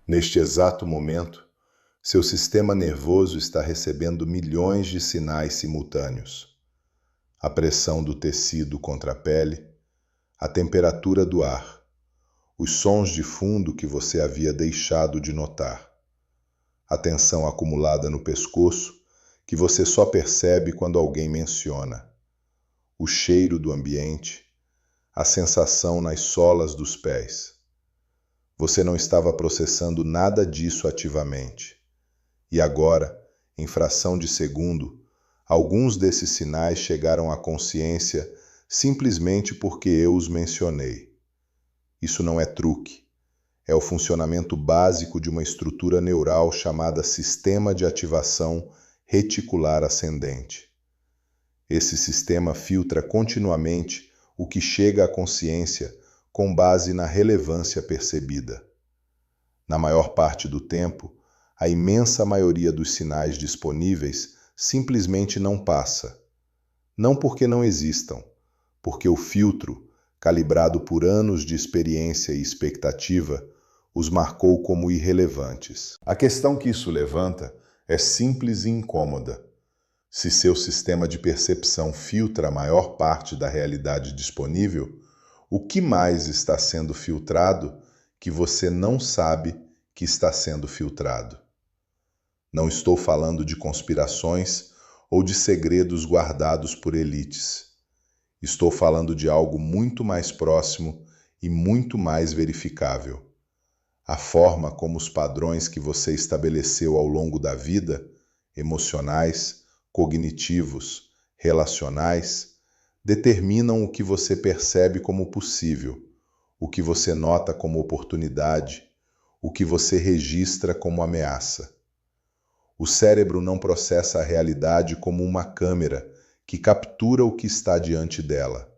Neste exato momento, seu sistema nervoso está recebendo milhões de sinais simultâneos. A pressão do tecido contra a pele, a temperatura do ar, os sons de fundo que você havia deixado de notar, a tensão acumulada no pescoço que você só percebe quando alguém menciona, o cheiro do ambiente, a sensação nas solas dos pés. Você não estava processando nada disso ativamente. E agora, em fração de segundo, alguns desses sinais chegaram à consciência simplesmente porque eu os mencionei. Isso não é truque. É o funcionamento básico de uma estrutura neural chamada Sistema de Ativação Reticular Ascendente. Esse sistema filtra continuamente o que chega à consciência com base na relevância percebida. Na maior parte do tempo, a imensa maioria dos sinais disponíveis simplesmente não passa. Não porque não existam, porque o filtro, calibrado por anos de experiência e expectativa, os marcou como irrelevantes. A questão que isso levanta é simples e incômoda. Se seu sistema de percepção filtra a maior parte da realidade disponível, o que mais está sendo filtrado que você não sabe que está sendo filtrado? Não estou falando de conspirações ou de segredos guardados por elites. Estou falando de algo muito mais próximo e muito mais verificável. A forma como os padrões que você estabeleceu ao longo da vida, emocionais, cognitivos, relacionais, determinam o que você percebe como possível, o que você nota como oportunidade, o que você registra como ameaça. O cérebro não processa a realidade como uma câmera que captura o que está diante dela.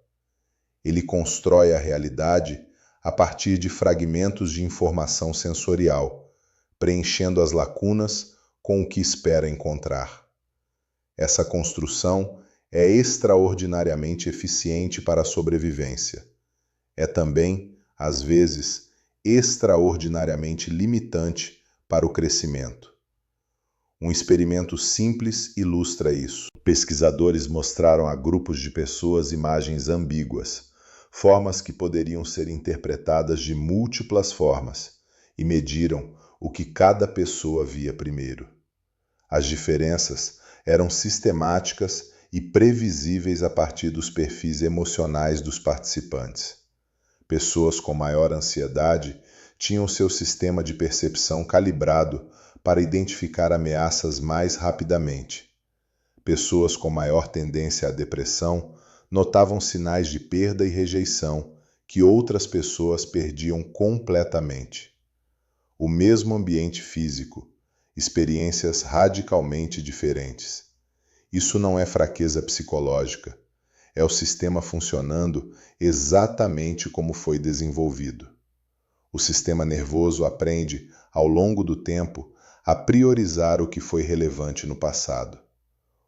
Ele constrói a realidade a partir de fragmentos de informação sensorial, preenchendo as lacunas com o que espera encontrar. Essa construção é extraordinariamente eficiente para a sobrevivência. É também, às vezes, extraordinariamente limitante para o crescimento. Um experimento simples ilustra isso. Pesquisadores mostraram a grupos de pessoas imagens ambíguas, formas que poderiam ser interpretadas de múltiplas formas, e mediram o que cada pessoa via primeiro. As diferenças eram sistemáticas e previsíveis a partir dos perfis emocionais dos participantes. Pessoas com maior ansiedade tinham seu sistema de percepção calibrado para identificar ameaças mais rapidamente. Pessoas com maior tendência à depressão notavam sinais de perda e rejeição que outras pessoas perdiam completamente. O mesmo ambiente físico, experiências radicalmente diferentes. Isso não é fraqueza psicológica, é o sistema funcionando exatamente como foi desenvolvido. O sistema nervoso aprende, ao longo do tempo, a priorizar o que foi relevante no passado.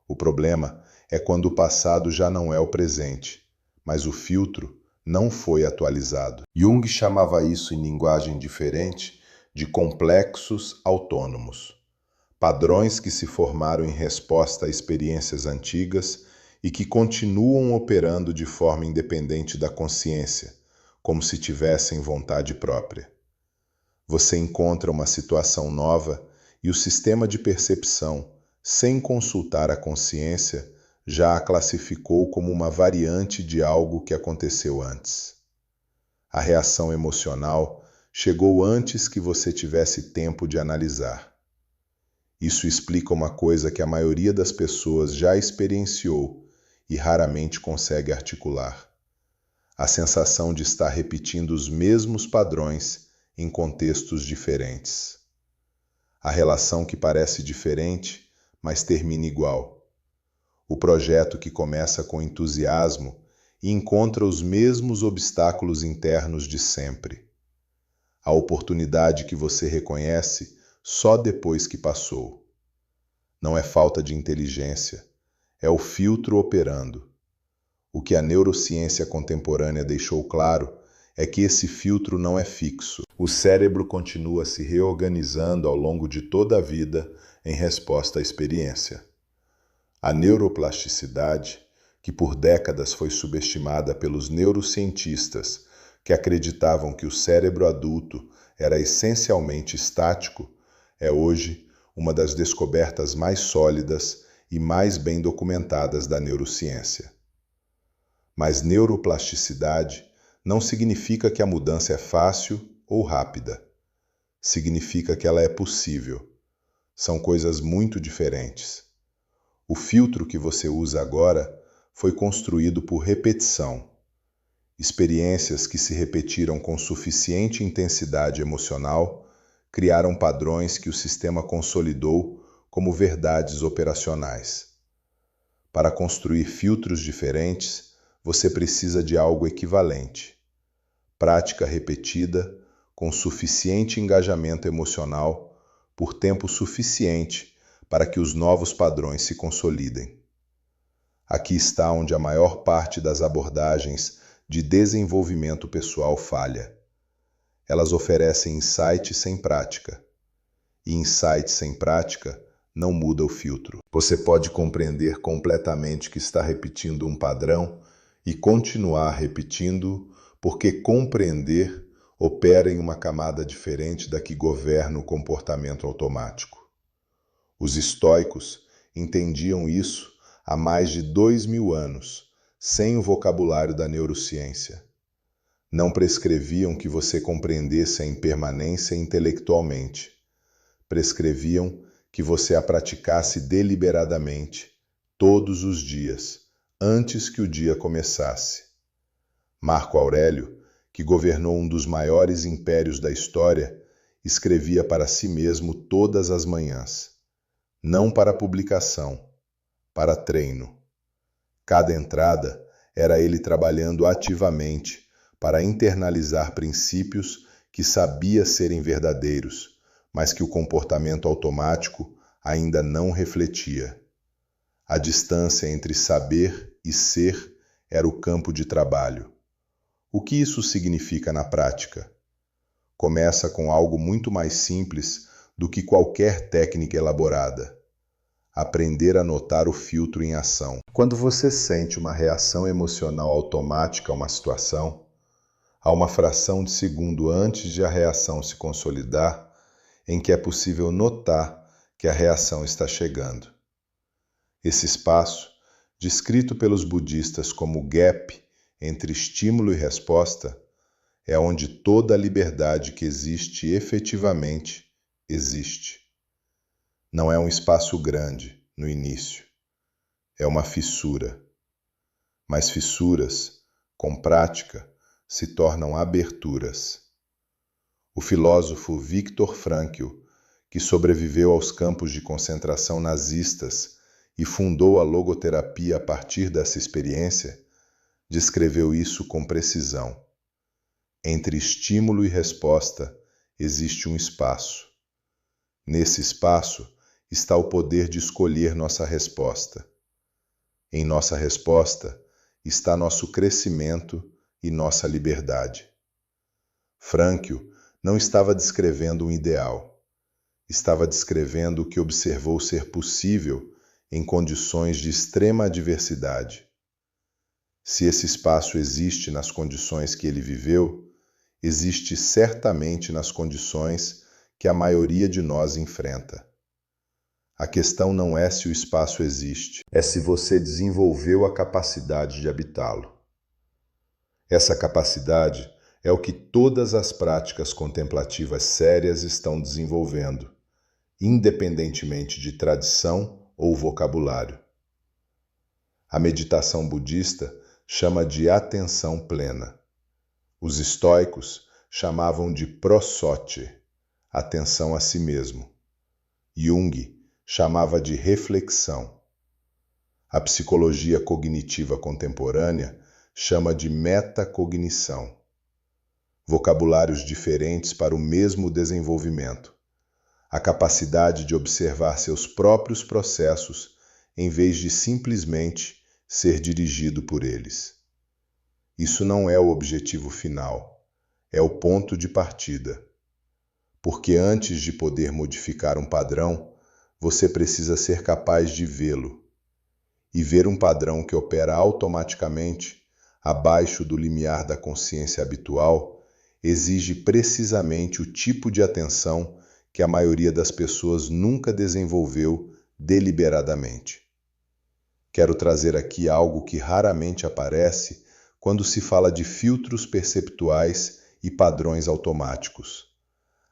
O problema é quando o passado já não é o presente, mas o filtro não foi atualizado. Jung chamava isso em linguagem diferente de complexos autônomos. Padrões que se formaram em resposta a experiências antigas e que continuam operando de forma independente da consciência, como se tivessem vontade própria. Você encontra uma situação nova e o sistema de percepção, sem consultar a consciência, já a classificou como uma variante de algo que aconteceu antes. A reação emocional chegou antes que você tivesse tempo de analisar. Isso explica uma coisa que a maioria das pessoas já experienciou e raramente consegue articular: a sensação de estar repetindo os mesmos padrões em contextos diferentes. A relação que parece diferente, mas termina igual. O projeto que começa com entusiasmo e encontra os mesmos obstáculos internos de sempre. A oportunidade que você reconhece só depois que passou. Não é falta de inteligência, é o filtro operando. O que a neurociência contemporânea deixou claro é que esse filtro não é fixo. O cérebro continua se reorganizando ao longo de toda a vida em resposta à experiência. A neuroplasticidade, que por décadas foi subestimada pelos neurocientistas que acreditavam que o cérebro adulto era essencialmente estático, é hoje uma das descobertas mais sólidas e mais bem documentadas da neurociência. Mas neuroplasticidade não significa que a mudança é fácil ou rápida. Significa que ela é possível. São coisas muito diferentes. O filtro que você usa agora foi construído por repetição. Experiências que se repetiram com suficiente intensidade emocional criaram padrões que o sistema consolidou como verdades operacionais. Para construir filtros diferentes, você precisa de algo equivalente. Prática repetida, com suficiente engajamento emocional, por tempo suficiente para que os novos padrões se consolidem. Aqui está onde a maior parte das abordagens de desenvolvimento pessoal falha. Elas oferecem insight sem prática. E insight sem prática não muda o filtro. Você pode compreender completamente que está repetindo um padrão e continuar repetindo, porque compreender opera em uma camada diferente da que governa o comportamento automático. Os estoicos entendiam isso há mais de 2000 anos, sem o vocabulário da neurociência. Não prescreviam que você compreendesse a impermanência intelectualmente. Prescreviam que você a praticasse deliberadamente, todos os dias, antes que o dia começasse. Marco Aurélio, que governou um dos maiores impérios da história, escrevia para si mesmo todas as manhãs. Não para publicação, para treino. Cada entrada era ele trabalhando ativamente para internalizar princípios que sabia serem verdadeiros, mas que o comportamento automático ainda não refletia. A distância entre saber e ser era o campo de trabalho. O que isso significa na prática? Começa com algo muito mais simples do que qualquer técnica elaborada. Aprender a notar o filtro em ação. Quando você sente uma reação emocional automática a uma situação, há uma fração de segundo antes de a reação se consolidar, em que é possível notar que a reação está chegando. Esse espaço, descrito pelos budistas como gap entre estímulo e resposta, é onde toda a liberdade que existe efetivamente existe. Não é um espaço grande, no início. É uma fissura. Mas fissuras, com prática, se tornam aberturas. O filósofo Viktor Frankl, que sobreviveu aos campos de concentração nazistas e fundou a logoterapia a partir dessa experiência, descreveu isso com precisão. Entre estímulo e resposta existe um espaço. Nesse espaço está o poder de escolher nossa resposta. Em nossa resposta está nosso crescimento e nossa liberdade. Frankl não estava descrevendo um ideal. Estava descrevendo o que observou ser possível em condições de extrema adversidade. Se esse espaço existe nas condições que ele viveu, existe certamente nas condições que a maioria de nós enfrenta. A questão não é se o espaço existe, é se você desenvolveu a capacidade de habitá-lo. Essa capacidade é o que todas as práticas contemplativas sérias estão desenvolvendo, independentemente de tradição ou vocabulário. A meditação budista chama de atenção plena. Os estoicos chamavam de prosote, atenção a si mesmo. Jung chamava de reflexão. A psicologia cognitiva contemporânea chama de metacognição. Vocabulários diferentes para o mesmo desenvolvimento. A capacidade de observar seus próprios processos em vez de simplesmente ser dirigido por eles. Isso não é o objetivo final, É o ponto de partida. Porque antes de poder modificar um padrão, você precisa ser capaz de vê-lo. E ver um padrão que opera automaticamente, abaixo do limiar da consciência habitual, exige precisamente o tipo de atenção que a maioria das pessoas nunca desenvolveu deliberadamente. Quero trazer aqui algo que raramente aparece quando se fala de filtros perceptuais e padrões automáticos: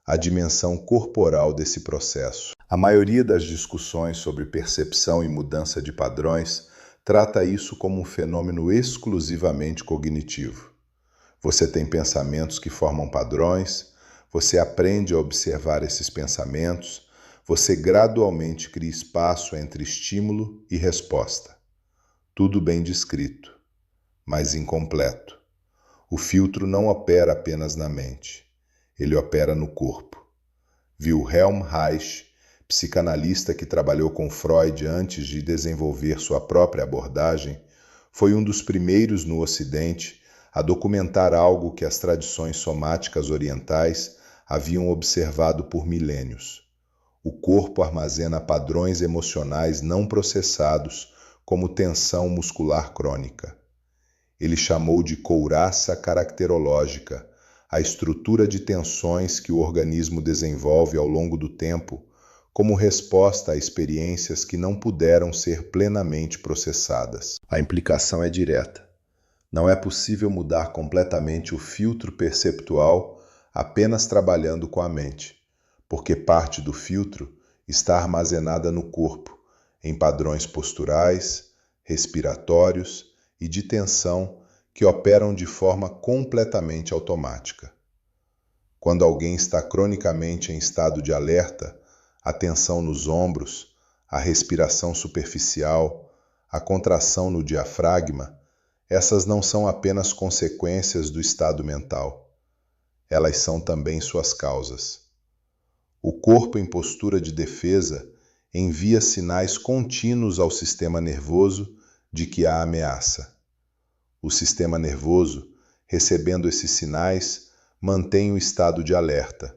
a dimensão corporal desse processo. A maioria das discussões sobre percepção e mudança de padrões trata isso como um fenômeno exclusivamente cognitivo. Você tem pensamentos que formam padrões, você aprende a observar esses pensamentos, você gradualmente cria espaço entre estímulo e resposta. Tudo bem descrito, mas incompleto. O filtro não opera apenas na mente, ele opera no corpo. Wilhelm Reich, psicanalista que trabalhou com Freud antes de desenvolver sua própria abordagem, foi um dos primeiros no Ocidente a documentar algo que as tradições somáticas orientais haviam observado por milênios. O corpo armazena padrões emocionais não processados, como tensão muscular crônica. Ele chamou de couraça caracterológica a estrutura de tensões que o organismo desenvolve ao longo do tempo como resposta a experiências que não puderam ser plenamente processadas. A implicação é direta. Não é possível mudar completamente o filtro perceptual apenas trabalhando com a mente, porque parte do filtro está armazenada no corpo, em padrões posturais, respiratórios e de tensão que operam de forma completamente automática. Quando alguém está cronicamente em estado de alerta, a tensão nos ombros, a respiração superficial, a contração no diafragma, essas não são apenas consequências do estado mental. Elas são também suas causas. O corpo em postura de defesa envia sinais contínuos ao sistema nervoso de que há ameaça. O sistema nervoso, recebendo esses sinais, mantém o estado de alerta,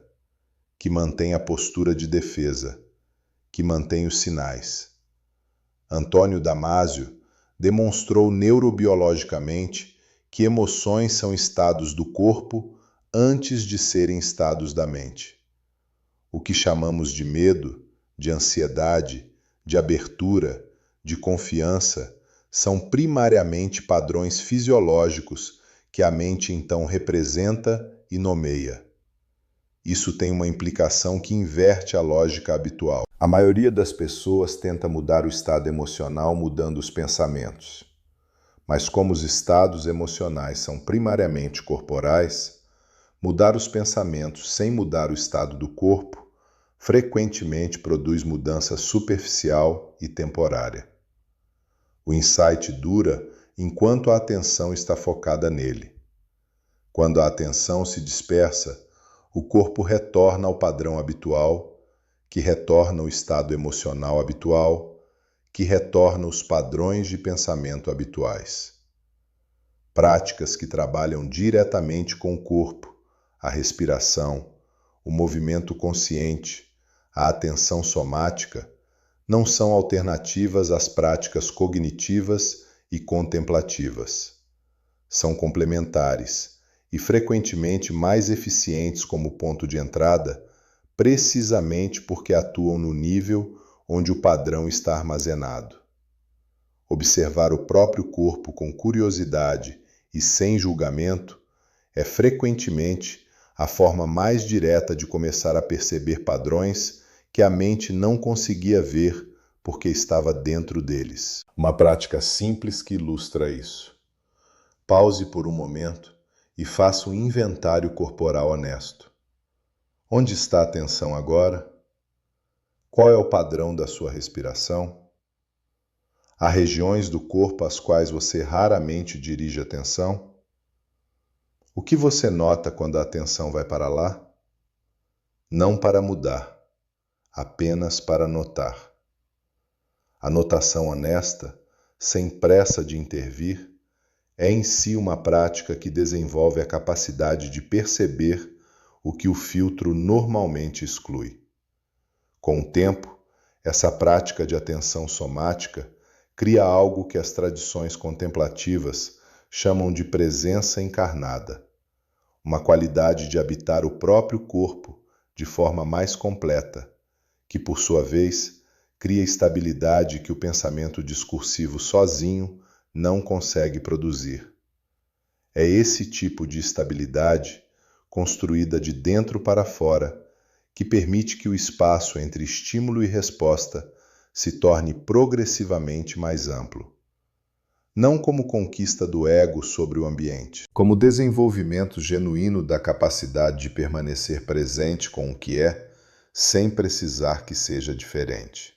que mantém a postura de defesa, que mantém os sinais. Antônio Damasio demonstrou neurobiologicamente que emoções são estados do corpo antes de serem estados da mente. O que chamamos de medo, de ansiedade, de abertura, de confiança, são primariamente padrões fisiológicos que a mente então representa e nomeia. Isso tem uma implicação que inverte a lógica habitual. A maioria das pessoas tenta mudar o estado emocional mudando os pensamentos. Mas como os estados emocionais são primariamente corporais, mudar os pensamentos sem mudar o estado do corpo frequentemente produz mudança superficial e temporária. O insight dura enquanto a atenção está focada nele. Quando a atenção se dispersa, o corpo retorna ao padrão habitual, que retorna o estado emocional habitual, que retorna os padrões de pensamento habituais. Práticas que trabalham diretamente com o corpo, a respiração, o movimento consciente, a atenção somática, não são alternativas às práticas cognitivas e contemplativas. São complementares e frequentemente mais eficientes como ponto de entrada, precisamente porque atuam no nível onde o padrão está armazenado. Observar o próprio corpo com curiosidade e sem julgamento é frequentemente a forma mais direta de começar a perceber padrões que a mente não conseguia ver porque estava dentro deles. Uma prática simples que ilustra isso. Pause por um momento e faça um inventário corporal honesto. Onde está a atenção agora? Qual é o padrão da sua respiração? Há regiões do corpo às quais você raramente dirige atenção? O que você nota quando a atenção vai para lá? Não para mudar, apenas para notar. A notação honesta, sem pressa de intervir, é em si uma prática que desenvolve a capacidade de perceber o que o filtro normalmente exclui. Com o tempo, essa prática de atenção somática cria algo que as tradições contemplativas chamam de presença encarnada, uma qualidade de habitar o próprio corpo de forma mais completa, que, por sua vez, cria estabilidade que o pensamento discursivo sozinho não consegue produzir. É esse tipo de estabilidade, construída de dentro para fora, que permite que o espaço entre estímulo e resposta se torne progressivamente mais amplo. Não como conquista do ego sobre o ambiente, como desenvolvimento genuíno da capacidade de permanecer presente com o que é, sem precisar que seja diferente.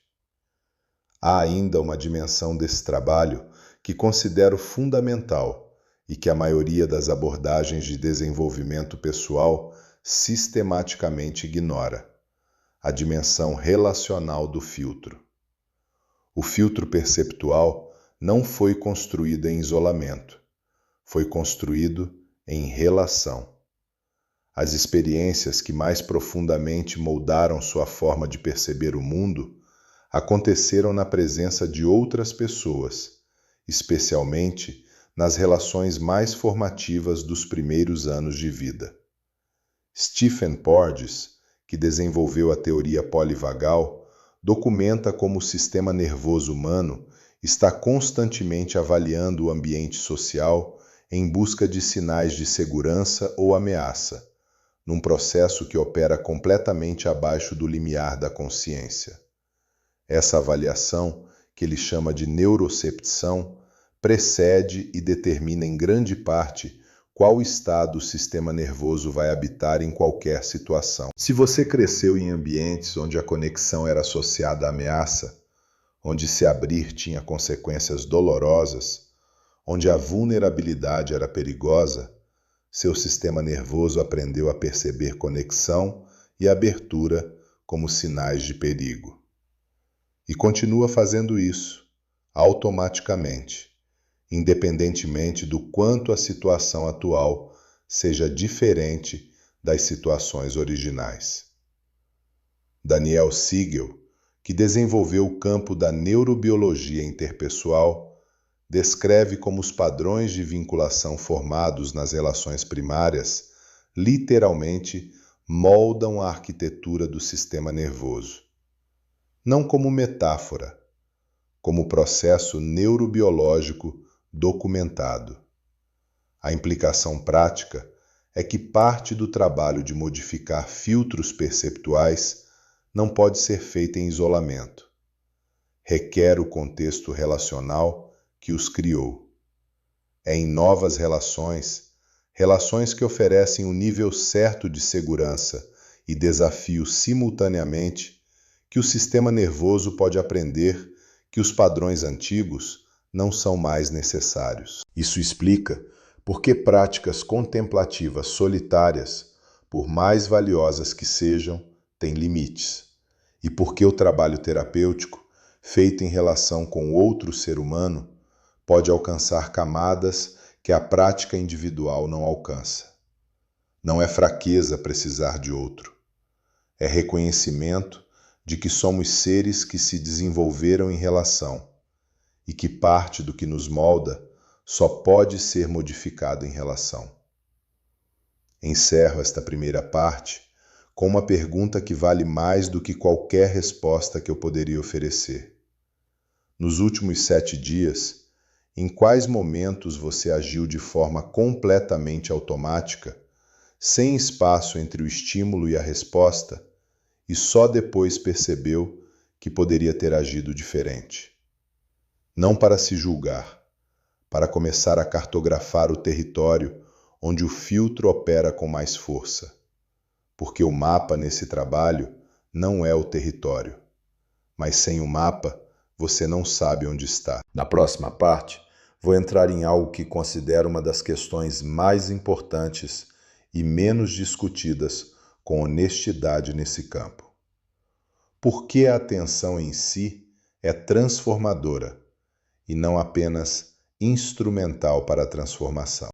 Há ainda uma dimensão desse trabalho que considero fundamental e que a maioria das abordagens de desenvolvimento pessoal sistematicamente ignora: a dimensão relacional do filtro. O filtro perceptual não foi construído em isolamento, foi construído em relação. As experiências que mais profundamente moldaram sua forma de perceber o mundo aconteceram na presença de outras pessoas, especialmente nas relações mais formativas dos primeiros anos de vida. Stephen Porges, que desenvolveu a teoria polivagal, documenta como o sistema nervoso humano está constantemente avaliando o ambiente social em busca de sinais de segurança ou ameaça, num processo que opera completamente abaixo do limiar da consciência. Essa avaliação, que ele chama de neurocepção, precede e determina em grande parte qual estado o sistema nervoso vai habitar em qualquer situação. Se você cresceu em ambientes onde a conexão era associada à ameaça, onde se abrir tinha consequências dolorosas, onde a vulnerabilidade era perigosa, seu sistema nervoso aprendeu a perceber conexão e abertura como sinais de perigo. E continua fazendo isso, automaticamente, independentemente do quanto a situação atual seja diferente das situações originais. Daniel Siegel, que desenvolveu o campo da neurobiologia interpessoal, descreve como os padrões de vinculação formados nas relações primárias literalmente moldam a arquitetura do sistema nervoso. Não como metáfora, como processo neurobiológico documentado. A implicação prática é que parte do trabalho de modificar filtros perceptuais não pode ser feita em isolamento. Requer o contexto relacional que os criou. É em novas relações que oferecem um nível certo de segurança e desafio simultaneamente, que o sistema nervoso pode aprender que os padrões antigos não são mais necessários. Isso explica por que práticas contemplativas solitárias, por mais valiosas que sejam, têm limites, e por que o trabalho terapêutico, feito em relação com outro ser humano, pode alcançar camadas que a prática individual não alcança. Não é fraqueza precisar de outro, é reconhecimento de que somos seres que se desenvolveram em relação e que parte do que nos molda só pode ser modificado em relação. Encerro esta primeira parte com uma pergunta que vale mais do que qualquer resposta que eu poderia oferecer. Nos últimos 7 dias, em quais momentos você agiu de forma completamente automática, sem espaço entre o estímulo e a resposta, e só depois percebeu que poderia ter agido diferente? Não para se julgar, para começar a cartografar o território onde o filtro opera com mais força. Porque o mapa nesse trabalho não é o território, mas sem o mapa você não sabe onde está. Na próxima parte, vou entrar em algo que considero uma das questões mais importantes e menos discutidas com honestidade nesse campo. Por que a atenção em si é transformadora e não apenas instrumental para a transformação.